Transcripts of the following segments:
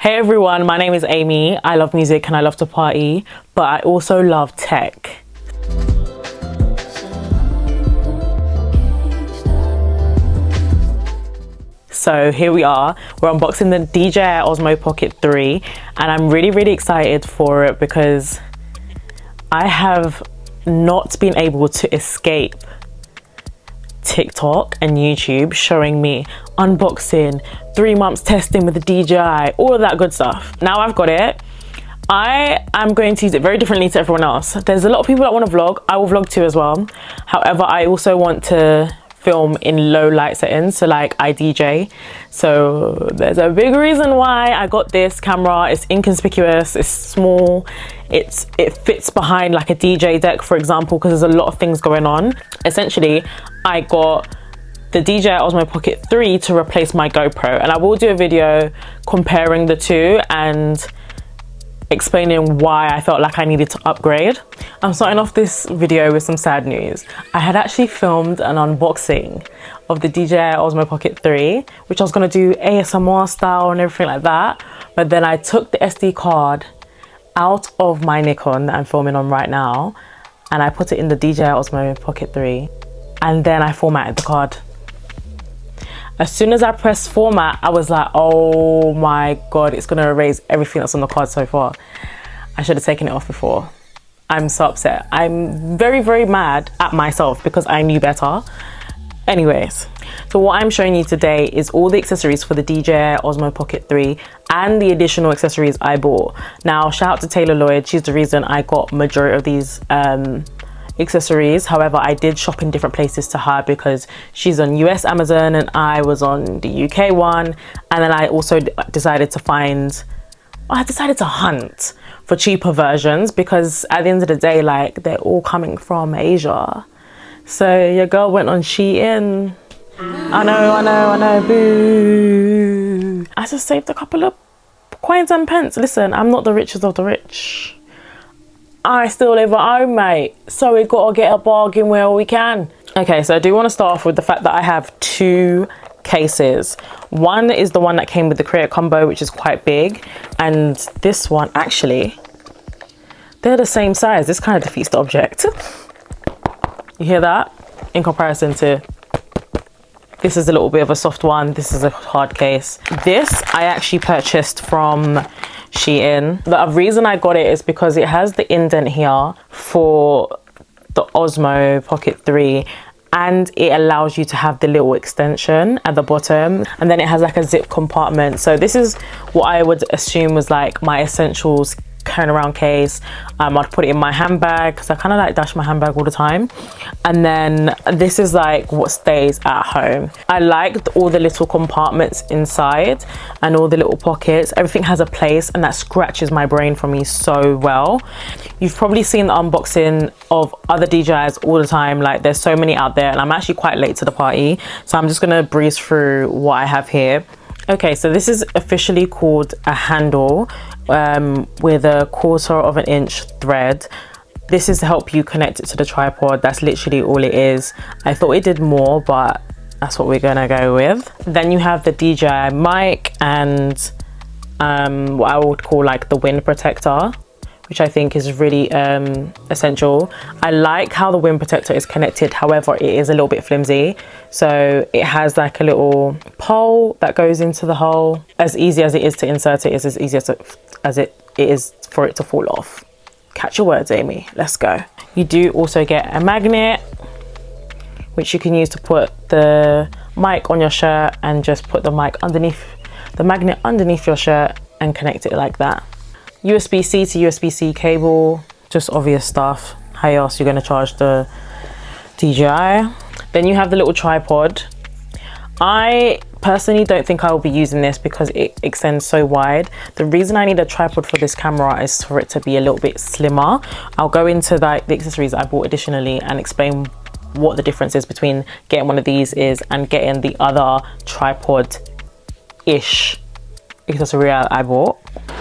Hey everyone, my name is Amy. I love music and I love to party, but I also love tech. So here we are, we're unboxing the DJI OSMO Pocket 3 and I'm really excited for it because I have not been able to escape TikTok and YouTube showing me unboxing, 3 months testing with the DJI, all of that good stuff. Now I've got it. I am going to use it very differently to everyone else. There's a lot of people that want to vlog. I will vlog too as well. However, I also want to film in low light settings, so like I DJ. So there's a big reason why I got this camera. It's inconspicuous, it's small, it fits behind like a DJ deck, for example, because there's a lot of things going on. Essentially, I got the DJI OSMO Pocket 3 to replace my GoPro, and I will do a video comparing the two and explaining why I felt like I needed to upgrade. I'm starting off this video with some sad news. I had actually filmed an unboxing of the DJI OSMO Pocket 3, which I was gonna do ASMR style and everything like that, but then I took the SD card out of my Nikon that I'm filming on right now, and I put it in the DJI OSMO Pocket 3, and then I formatted the card. As soon as I pressed format, I was like, oh my God, it's gonna erase everything that's on the card so far. I should have taken it off before. I'm so upset. I'm very mad at myself because I knew better. Anyways, so what I'm showing you today is all the accessories for the DJI OSMO Pocket 3 and the additional accessories I bought. Now, shout out to Taylor Lloyd. She's the reason I got majority of these accessories. However, I did shop in different places to her because she's on US Amazon and I was on the UK one, and then I also decided to hunt for cheaper versions because at the end of the day, like, they're all coming from Asia. So your girl went on Shein. I know, boo. I just saved a couple of coins and pence. Listen, I'm not the richest of the rich. I still live at home, mate, so we gotta get a bargain where we can. Okay, so I do want to start off with the fact that I have two cases. One is the one that came with the Creator Combo, which is quite big, and this one, actually, they're the same size. This kind of defeats the object. You hear that? In comparison to, this is a little bit of a soft one, this is a hard case. This I actually purchased from Shein. The reason I got it is because it has the indent here for the OSMO Pocket 3, and it allows you to have the little extension at the bottom, and then it has like a zip compartment. So this is what I would assume was like my essentials carrying around case. I'd put it in my handbag because I kind of like dash my handbag all the time, and then this is like what stays at home. I liked all the little compartments inside and all the little pockets. Everything has a place, and that scratches my brain for me so well. You've probably seen the unboxing of other DJIs all the time. Like, there's so many out there, and I'm actually quite late to the party, so I'm just gonna breeze through what I have here. Okay, so this is officially called a handle with a 1/4 inch thread. This is to help you connect it to the tripod. That's literally all it is. I thought it did more, but that's what we're gonna go with. Then you have the DJI mic and what I would call like the wind protector, which I think is really essential. I like how the wind protector is connected, however, it is a little bit flimsy. So it has like a little pole that goes into the hole. As easy as it is to insert it, is as easy as it is for it to fall off. Catch your words, Amy, let's go. You do also get a magnet, which you can use to put the mic on your shirt and just put the magnet underneath your shirt and connect it like that. USB-C to USB-C cable, just obvious stuff. How else you're gonna charge the DJI? Then you have the little tripod. I personally don't think I will be using this because it extends so wide. The reason I need a tripod for this camera is for it to be a little bit slimmer. I'll go into like the accessories I bought additionally and explain what the difference is between getting one of these and getting the other tripod-ish accessory I bought.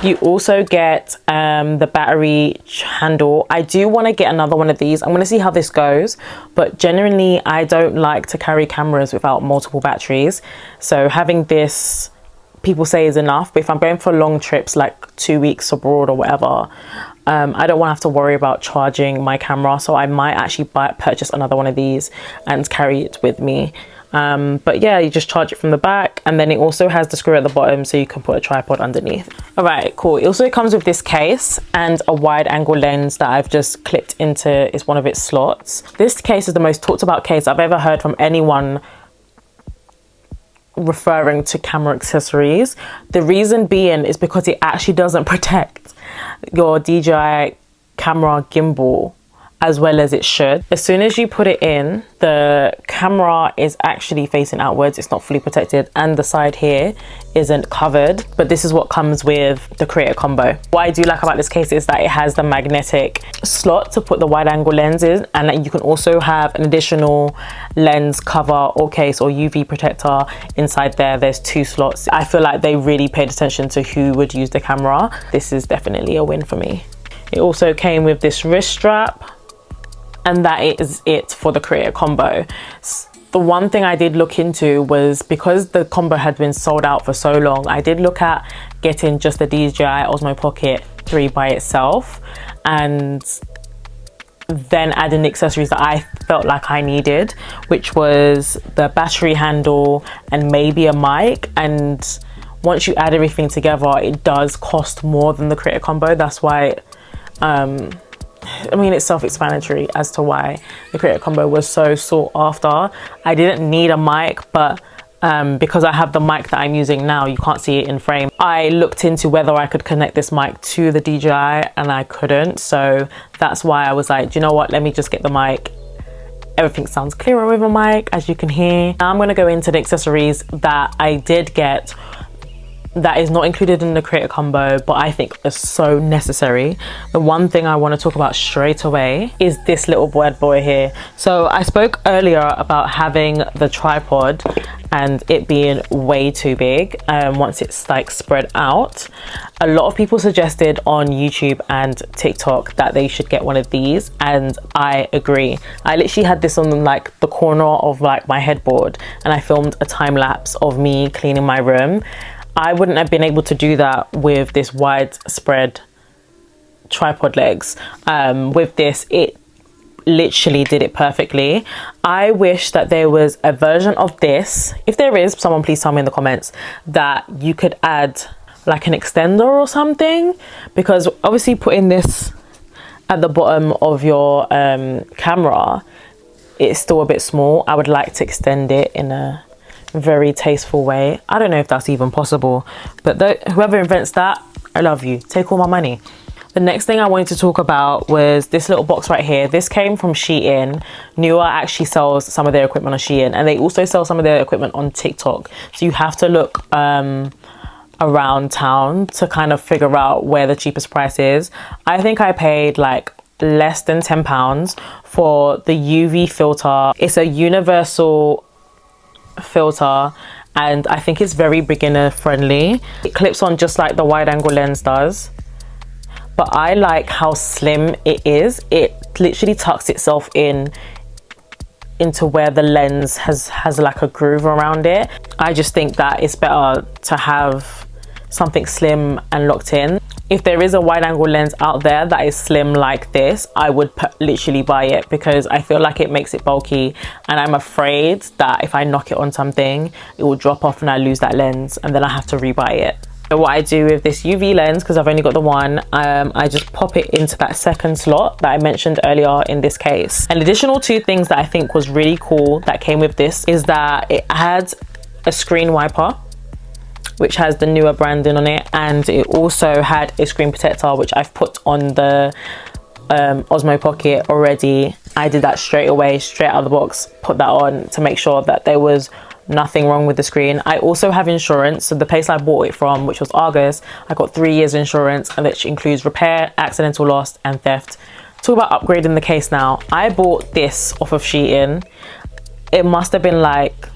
You also get the battery handle. I do want to get another one of these. I'm going to see how this goes, but generally I don't like to carry cameras without multiple batteries. So having this people say is enough, but if I'm going for long trips like 2 weeks abroad or whatever, I don't want to have to worry about charging my camera, so I might actually purchase another one of these and carry it with me. But yeah, you just charge it from the back, and then it also has the screw at the bottom so you can put a tripod underneath. All right, cool. It also comes with this case and a wide angle lens that I've just clipped into is one of its slots. This case is the most talked about case I've ever heard from anyone referring to camera accessories. The reason being is because it actually doesn't protect your DJI camera gimbal as well as it should. As soon as you put it in, the camera is actually facing outwards. It's not fully protected, and the side here isn't covered. But this is what comes with the Creator Combo. What I do like about this case is that it has the magnetic slot to put the wide angle lens in, and that you can also have an additional lens cover or case or UV protector inside there. There's 2 slots. I feel like they really paid attention to who would use the camera. This is definitely a win for me. It also came with this wrist strap, and that is it for the Creator Combo. The one thing I did look into was, because the combo had been sold out for so long, I did look at getting just the DJI OSMO Pocket 3 by itself, and then adding the accessories that I felt like I needed, which was the battery handle and maybe a mic. And once you add everything together, it does cost more than the Creator Combo. That's why I mean, it's self-explanatory as to why the Creator Combo was so sought after. I didn't need a mic, but because I have the mic that I'm using now, you can't see it in frame. I looked into whether I could connect this mic to the DJI, and I couldn't. So that's why I was like, do you know what? Let me just get the mic. Everything sounds clearer with a mic, as you can hear. Now I'm going to go into the accessories that I did get that is not included in the Creator Combo, but I think is so necessary. The one thing I want to talk about straight away is this little bad boy here. So I spoke earlier about having the tripod and it being way too big once it's like spread out. A lot of people suggested on YouTube and TikTok that they should get one of these, and I agree. I literally had this on like the corner of like my headboard, and I filmed a time lapse of me cleaning my room. I wouldn't have been able to do that with this widespread tripod legs. With this, it literally did it perfectly. I wish that there was a version of this. If there is, someone please tell me in the comments, that you could add like an extender or something, because obviously putting this at the bottom of your camera, it's still a bit small. I would like to extend it in a very tasteful way. I don't know if that's even possible, but whoever invents that, I love you. Take all my money. The next thing I wanted to talk about was this little box right here. This came from Shein. Newer actually sells some of their equipment on Shein, and they also sell some of their equipment on TikTok. So you have to look around town to kind of figure out where the cheapest price is. I think I paid like less than £10 for the UV filter. It's a universal filter, and I think it's very beginner friendly. It clips on just like the wide angle lens does, but I like how slim it is. It literally tucks itself into where the lens has like a groove around it. I just think that it's better to have something slim and locked in. If there is a wide angle lens out there that is slim like this, I would literally buy it, because I feel like it makes it bulky, and I'm afraid that if I knock it on something, it will drop off and I lose that lens, and then I have to rebuy it. So what I do with this UV lens, because I've only got the one, I just pop it into that second slot that I mentioned earlier in this case. An additional 2 things that I think was really cool that came with this is that it had a screen wiper, which has the newer branding on it, and it also had a screen protector, which I've put on the Osmo Pocket already. I did that straight away, straight out of the box, put that on to make sure that there was nothing wrong with the screen. I also have insurance, so the place I bought it from, which was Argus, I got 3 years insurance, and which includes repair, accidental loss and theft. Talk about upgrading the case now. I bought this off of Shein. It must have been like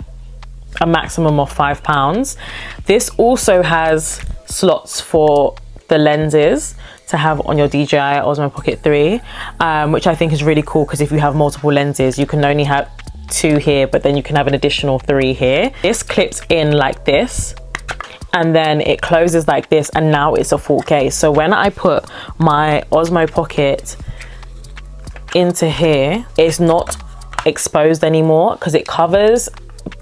a maximum of £5. This also has slots for the lenses to have on your DJI OSMO Pocket 3, which I think is really cool, because if you have multiple lenses, you can only have 2 here, but then you can have an additional 3 here. This clips in like this. and then it closes like this, and now it's a full case. So when I put my Osmo Pocket into here, it's not exposed anymore because it covers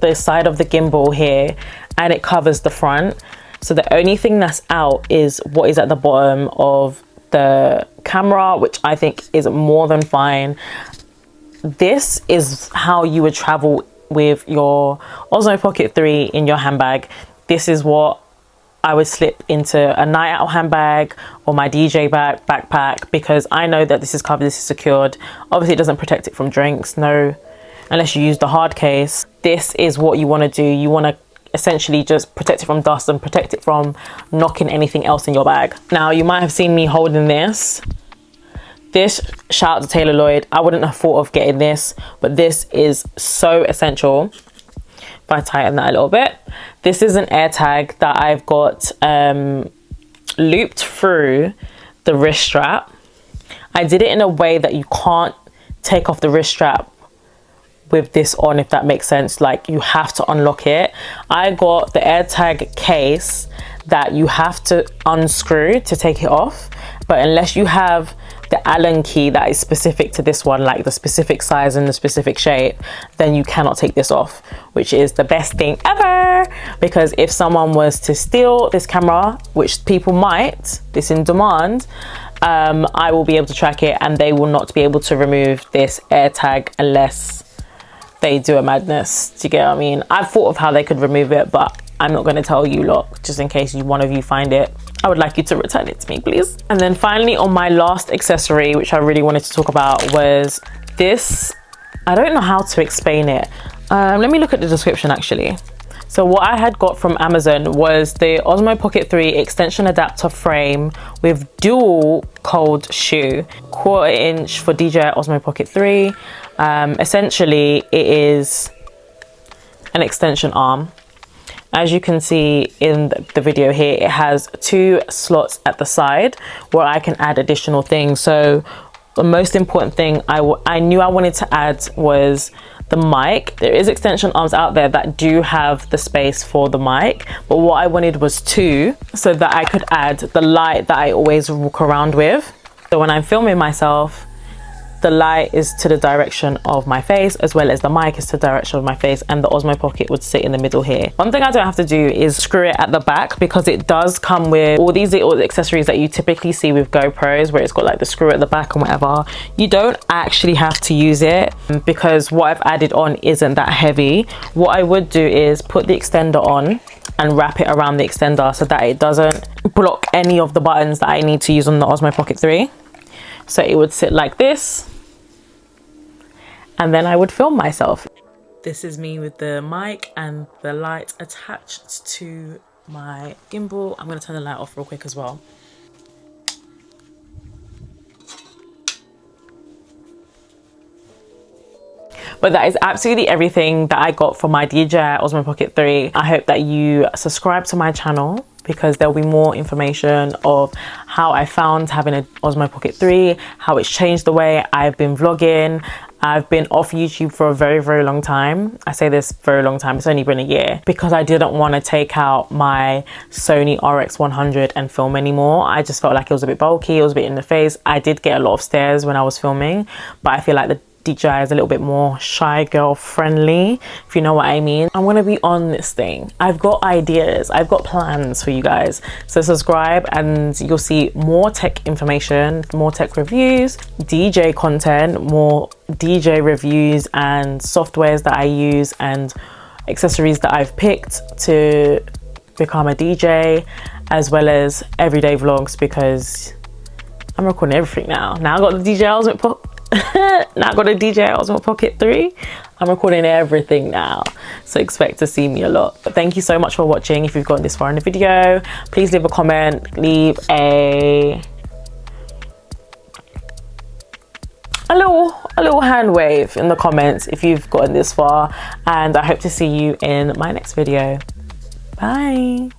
the side of the gimbal here and it covers the front. So the only thing that's out is what is at the bottom of the camera, which I think is more than fine. This is how you would travel with your Osmo Pocket 3 in your handbag. This is what I would slip into a night out handbag or my DJ backpack, because I know that this is covered, this is secured. Obviously it doesn't protect it from drinks, no, unless you use the hard case. This is what you want to do. You want to essentially just protect it from dust and protect it from knocking anything else in your bag. Now you might have seen me holding this. Shout out to Taylor Lloyd. I wouldn't have thought of getting this, but this is so essential. If I tighten that a little bit, this is an air tag that I've got looped through the wrist strap. I did it in a way that you can't take off the wrist strap with this on, if that makes sense. Like, you have to unlock it. I got the air tag case that you have to unscrew to take it off, but unless you have the Allen key that is specific to this one, like the specific size and the specific shape, then you cannot take this off, which is the best thing ever. Because if someone was to steal this camera, which people might, this in demand, I will be able to track it and they will not be able to remove this air tag unless they do a madness. Do you get what I mean? I've thought of how they could remove it, but I'm not going to tell you lot, just in case one of you find it. I would like you to return it to me, please. And then finally, on my last accessory, which I really wanted to talk about, was this. I don't know how to explain it. Let me look at the description actually. So what I had got from Amazon was the Osmo Pocket 3 extension adapter frame with dual cold shoe, 1/4 inch for DJI Osmo Pocket 3. Essentially, it is an extension arm. As you can see in the video here, it has 2 slots at the side where I can add additional things. So the most important thing I knew I wanted to add was the mic. There is extension arms out there that do have the space for the mic, but what I wanted was 2 so that I could add the light that I always walk around with. So when I'm filming myself, the light is to the direction of my face, as well as the mic is to the direction of my face, and the Osmo Pocket would sit in the middle here. One thing I don't have to do is screw it at the back, because it does come with all these little accessories that you typically see with GoPros, where it's got like the screw at the back and whatever. You don't actually have to use it, because what I've added on isn't that heavy. What I would do is put the extender on and wrap it around the extender so that it doesn't block any of the buttons that I need to use on the Osmo Pocket 3. So it would sit like this, and then I would film myself. This is me with the mic and the light attached to my gimbal. I'm gonna turn the light off real quick as well. But that is absolutely everything that I got from my DJI Osmo Pocket 3. I hope that you subscribe to my channel, because there'll be more information of how I found having an Osmo Pocket 3, how it's changed the way I've been vlogging. I've been off YouTube for a very, very long time. I say this very long time, it's only been a year, because I didn't want to take out my Sony RX100 and film anymore. I just felt like it was a bit bulky, it was a bit in the face. I did get a lot of stares when I was filming, but I feel like the DJI is a little bit more shy girl friendly, if you know what I mean. I'm gonna be on this thing. I've got ideas, I've got plans for you guys. So subscribe and you'll see more tech information, more tech reviews, DJ content, more DJ reviews and softwares that I use and accessories that I've picked to become a DJ, as well as everyday vlogs, because I'm recording everything now. Now I got the DJI OSMO now I got a DJI OSMO Pocket 3. I'm recording everything now, so expect to see me a lot. But thank you so much for watching. If you've gotten this far in the video, please leave a comment, leave a little hand wave in the comments if you've gotten this far, and I hope to see you in my next video. Bye.